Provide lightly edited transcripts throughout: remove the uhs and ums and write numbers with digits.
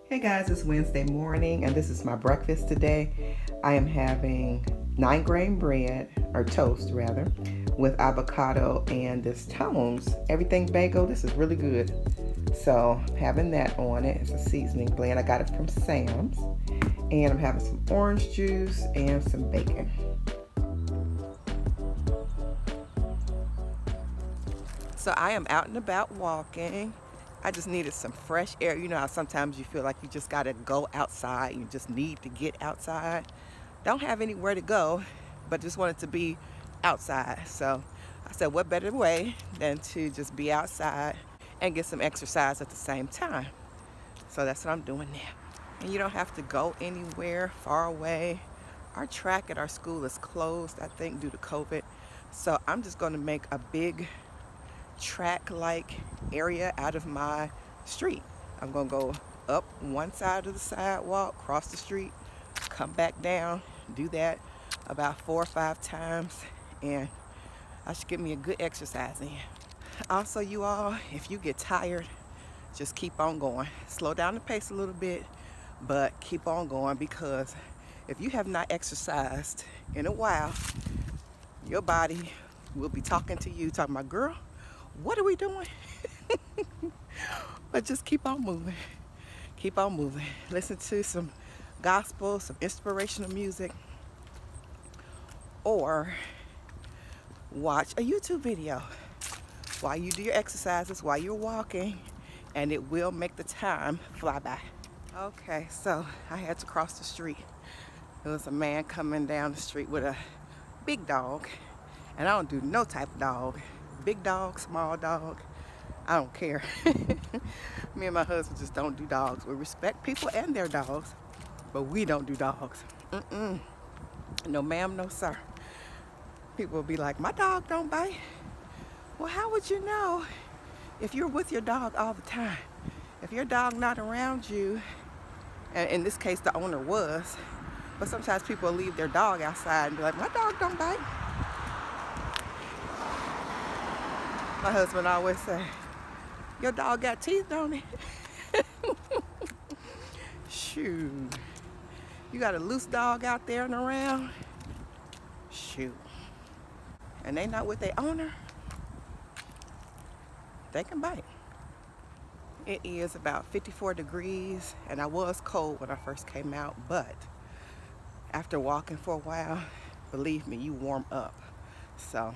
Hey guys, it's Wednesday morning and this is my breakfast today. I am having 9-grain bread, or toast rather, with avocado and this Tones everything bagel. This is really good. So having that on it. It's a seasoning blend. I got it from Sam's. And I'm having some orange juice and some bacon. So I am out and about walking. I just needed some fresh air. You know how sometimes you feel like you just gotta go outside. You just need to get outside. Don't have anywhere to go, but just wanted to be outside. So I said, what better way than to just be outside and get some exercise at the same time. So that's what I'm doing now. And you don't have to go anywhere far away. Our track at our school is closed, I think, due to COVID. So I'm just gonna make a big track-like area out of my street. I'm gonna go up one side of the sidewalk, cross the street, come back down, do that about 4 or 5 times, and I should get me a good exercise in. Also, you all, if you get tired, just keep on going. Slow down the pace a little bit, but keep on going, because if you have not exercised in a while, your body will be talking to you, talking about, girl, what are we doing? But just keep on moving. Keep on moving. Listen to some gospel, some inspirational music, or watch a YouTube video while you do your exercises, while you're walking, and it will make the time fly by. Okay, so I had to cross the street. There was a man coming down the street with a big dog, and I don't do no type of dog. Big dog, small dog, I don't care. Me and my husband just don't do dogs. We respect people and their dogs, but we don't do dogs. No ma'am, no sir. People will be like, my dog don't bite. Well, how would you know if you're with your dog all the time? If your dog not around you, and in this case the owner was, but sometimes people will leave their dog outside and be like, my dog don't bite. My husband always say, your dog got teeth, don't it? Shoot. You got a loose dog out there and around? Shoot. And they not with their owner? They can bite. It is about 54 degrees, and I was cold when I first came out, but after walking for a while, believe me, you warm up. So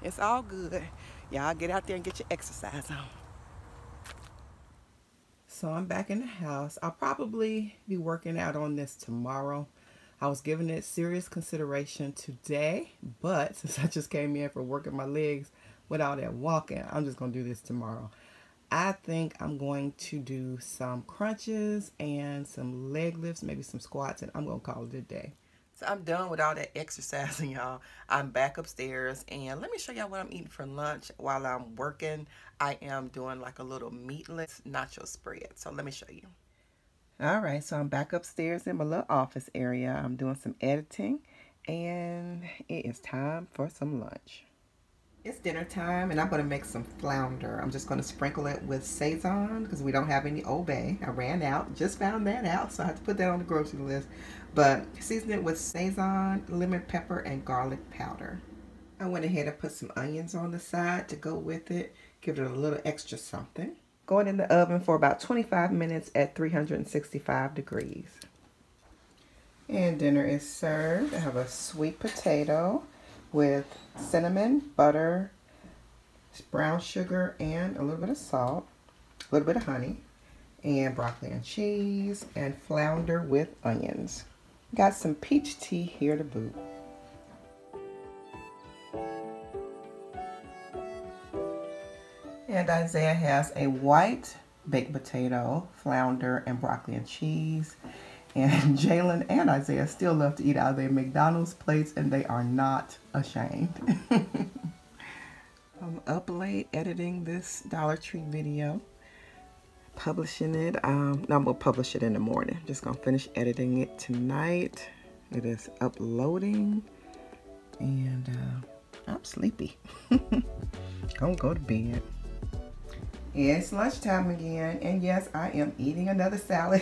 it's all good. Y'all get out there and get your exercise on. So I'm back in the house. I'll probably be working out on this tomorrow. I was giving it serious consideration today, but since I just came in for working my legs with all that walking, I'm just going to do this tomorrow. I think I'm going to do some crunches and some leg lifts, maybe some squats, and I'm going to call it a day. So I'm done with all that exercising, y'all. I'm back upstairs, and let me show y'all what I'm eating for lunch while I'm working. I am doing like a little meatless nacho spread. So let me show you. All right, so I'm back upstairs in my little office area. I'm doing some editing, and it is time for some lunch. It's dinner time, and I'm going to make some flounder. I'm just going to sprinkle it with Sazon because we don't have any Old Bay. I ran out, just found that out, so I have to put that on the grocery list. But season it with Sazon, lemon pepper, and garlic powder. I went ahead and put some onions on the side to go with it, give it a little extra something. Going in the oven for about 25 minutes at 365 degrees. And dinner is served. I have a sweet potato with cinnamon, butter, brown sugar, and a little bit of salt, a little bit of honey, and broccoli and cheese, and flounder with onions. Got some peach tea here to boot. And Isaiah has a white baked potato, flounder, and broccoli and cheese. And Jalen and Isaiah still love to eat out of their McDonald's plates, and they are not ashamed. I'm up late editing this Dollar Tree video, publishing it. No, I'm going to publish it in the morning. Just going to finish editing it tonight. It is uploading, and I'm sleepy. Gonna go to bed. It's lunchtime again, and yes, I am eating another salad.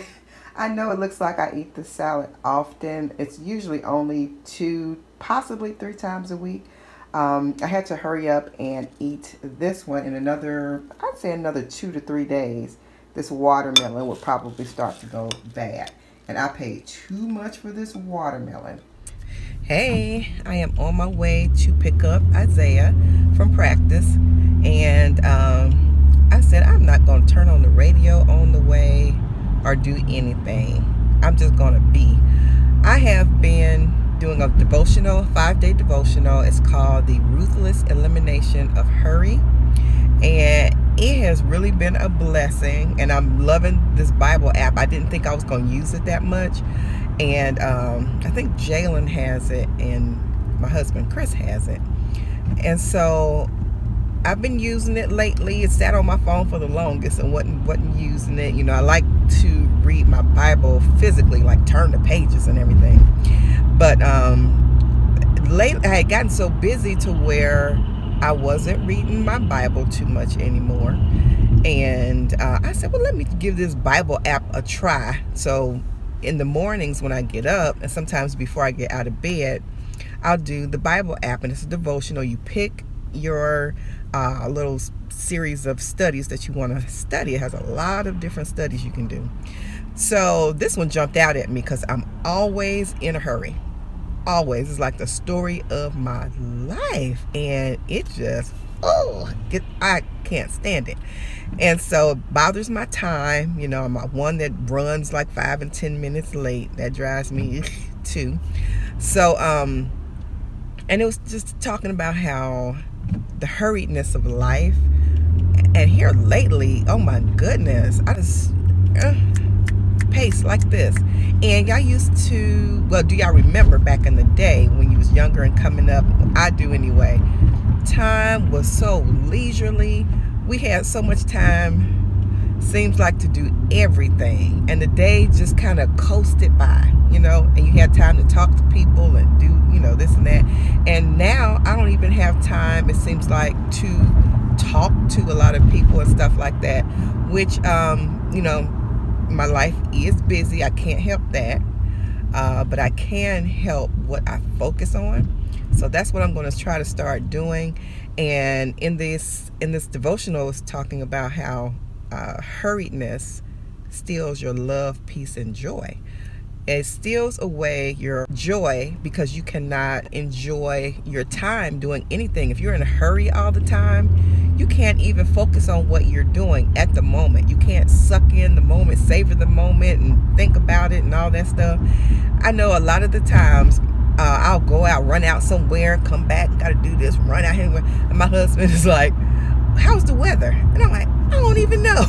I know it looks like I eat the salad often. It's usually only 2, possibly 3 times a week. I had to hurry up and eat this one in another, I'd say another 2 to 3 days. This watermelon would probably start to go bad. And I paid too much for this watermelon. Hey, I am on my way to pick up Isaiah from practice. And I said I'm not going to turn on the radio on the way or do anything. I'm just going to be. I have been doing a devotional, 5-day devotional. It's called The Ruthless Elimination of Hurry. And it has really been a blessing. And I'm loving this Bible app. I didn't think I was going to use it that much. And I think Jalen has it and my husband Chris has it. And so I've been using it lately. It sat on my phone for the longest and wasn't using it. You know, I like to read my Bible physically, like turn the pages and everything. But lately I had gotten so busy to where I wasn't reading my Bible too much anymore. And I said, well, let me give this Bible app a try. So in the mornings when I get up, and sometimes before I get out of bed, I'll do the Bible app, and it's a devotional. You pick your little series of studies that you want to study. It has a lot of different studies you can do. So this one jumped out at me because I'm always in a hurry. Always. It's like the story of my life, and it just, I can't stand it. And so it bothers my time. You know, I'm one that runs like 5 and 10 minutes late. That drives me too. So and it was just talking about how the hurriedness of life, and here lately, oh my goodness, I just pace like this. And y'all used to, well, do y'all remember back in the day when you was younger and coming up? I do anyway. Time was so leisurely. We had so much time, seems like, to do everything, and the day just kind of coasted by, you know, and you had time to talk to people and do, you know, this and that. And now I don't even have time, it seems like, to talk to a lot of people and stuff like that, which you know, my life is busy. I can't help that, but I can help what I focus on. So that's what I'm going to try to start doing. And in this devotional, it's talking about how hurriedness steals your love, peace, and joy. It steals away your joy because you cannot enjoy your time doing anything. If you're in a hurry all the time, you can't even focus on what you're doing at the moment. You can't suck in the moment, savor the moment, and think about it and all that stuff. I know a lot of the times I'll go out, run out somewhere, come back, gotta do this, run out here, and my husband is like, how's the weather? And I'm like, I don't even know.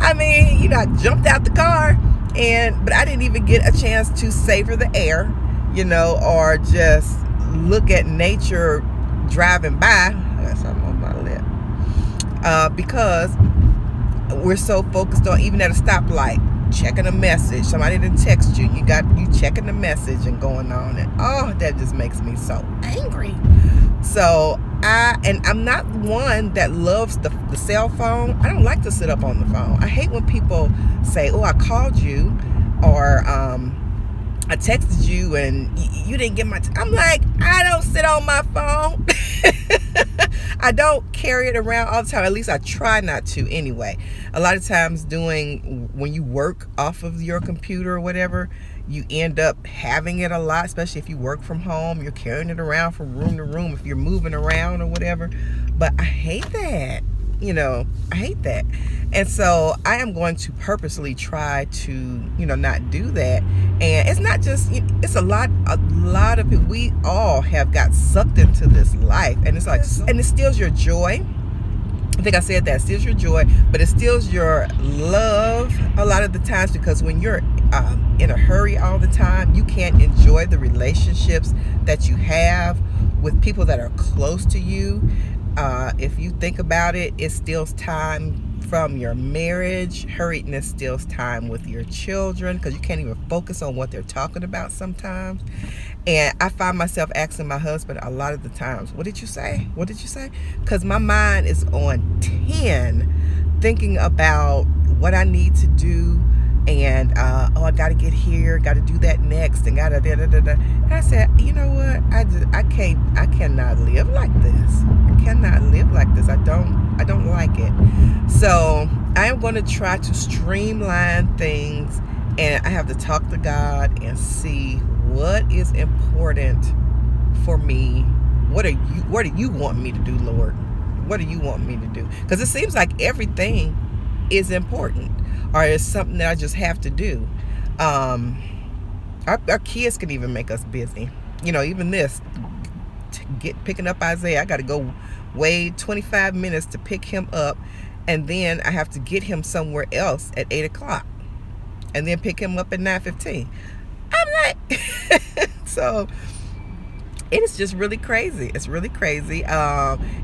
I mean, you know, I jumped out the car, but I didn't even get a chance to savor the air, you know, or just look at nature driving by. I got something on my lip. Because we're so focused on, even at a stoplight, checking a message. Somebody didn't text you. You checking the message and going on, and that just makes me so angry. So I'm not one that loves the cell phone. I don't like to sit up on the phone. I hate when people say, oh, I called you, or I texted you and you didn't get my I'm like, I don't sit on my phone. I don't carry it around all the time. At least I try not to anyway. A lot of times when you work off of your computer or whatever, you end up having it a lot, especially if you work from home. You're carrying it around from room to room if you're moving around or whatever. But I hate that. You know, I hate that. And so I am going to purposely try to, you know, not do that. And it's not just, it's a lot of people. We all have got sucked into this life, and it's like, and it steals your joy. I think I said that, it steals your joy, but it steals your love a lot of the times, because when you're in a hurry all the time, you can't enjoy the relationships that you have with people that are close to you. If you think about it, it steals time from your marriage. Hurriedness steals time with your children, because you can't even focus on what they're talking about sometimes. And I find myself asking my husband a lot of the times, what did you say? What did you say? Because my mind is on 10 thinking about what I need to do. And, oh, I got to get here, got to do that next, and got to da-da-da-da. And I said, you know what? I cannot live like this. I cannot live like this. I don't like it. So I am going to try to streamline things, and I have to talk to God and see what is important for me. What do you want me to do, Lord? What do you want me to do? Because it seems like everything is important, or it's something that I just have to do. Our kids can even make us busy. You know, even this, picking up Isaiah, I got to go wait 25 minutes to pick him up, and then I have to get him somewhere else at 8 o'clock, and then pick him up at 9:15. I'm like, so it is just really crazy. It's really crazy.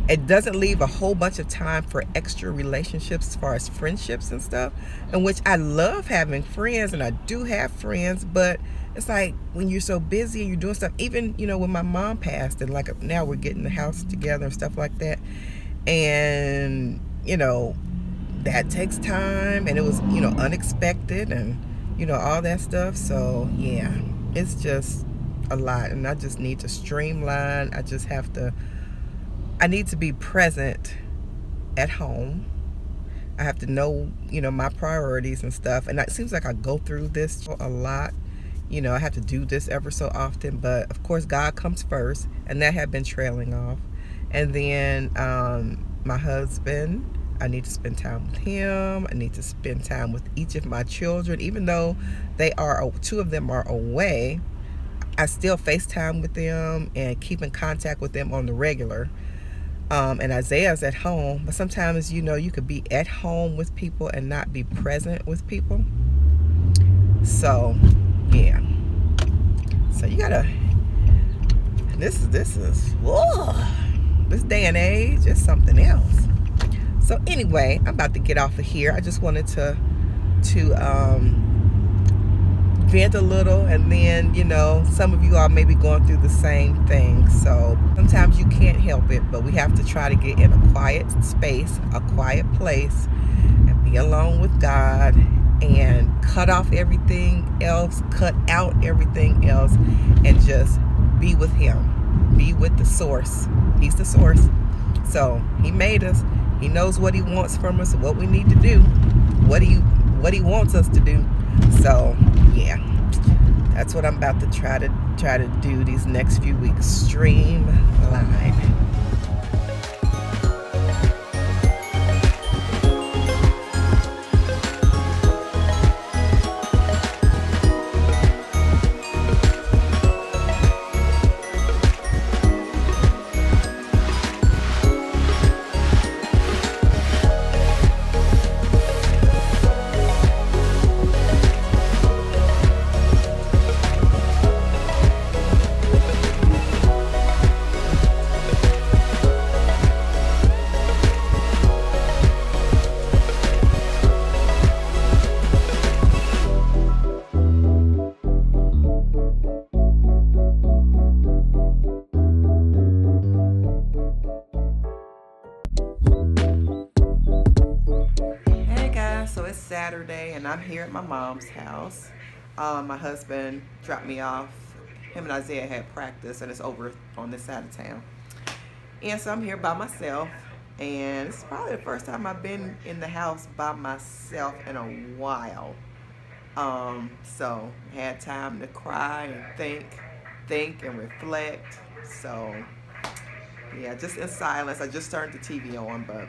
It doesn't leave a whole bunch of time for extra relationships as far as friendships and stuff, in which I love having friends, and I do have friends, but it's like when you're so busy and you're doing stuff, even, you know, when my mom passed, and like now we're getting the house together and stuff like that, and, you know, that takes time, and it was, you know, unexpected, and, you know, all that stuff. So yeah, it's just a lot, and I just need to streamline. I need to be present at home. I have to know, you know, my priorities and stuff, and it seems like I go through this a lot. You know, I have to do this ever so often, but of course God comes first, and that had been trailing off. And then my husband, I need to spend time with him. I need to spend time with each of my children, even though two of them are away. I still FaceTime with them and keep in contact with them on the regular. And Isaiah's at home, but sometimes, you know, you could be at home with people and not be present with people. So yeah, so you gotta, this is whoa, this day and age is something else. So anyway, I'm about to get off of here. I just wanted to vent a little, and then, you know, some of you are maybe going through the same thing. So sometimes you can't help it, but we have to try to get in a quiet space, a quiet place, and be alone with God, and cut off everything else, cut out everything else, and just be with him, be with the source. He's the source. So he made us. He knows what he wants from us, what we need to do, what he wants us to do. So yeah, that's what I'm about to try to do these next few weeks. Streamline. So it's Saturday, and I'm here at my mom's house. My husband dropped me off. Him and Isaiah had practice, and it's over on this side of town. And so I'm here by myself, and it's probably the first time I've been in the house by myself in a while. So I had time to cry and think and reflect. So yeah, just in silence. I just turned the TV on, but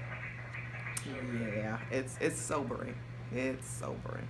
yeah, it's sobering. It's sobering.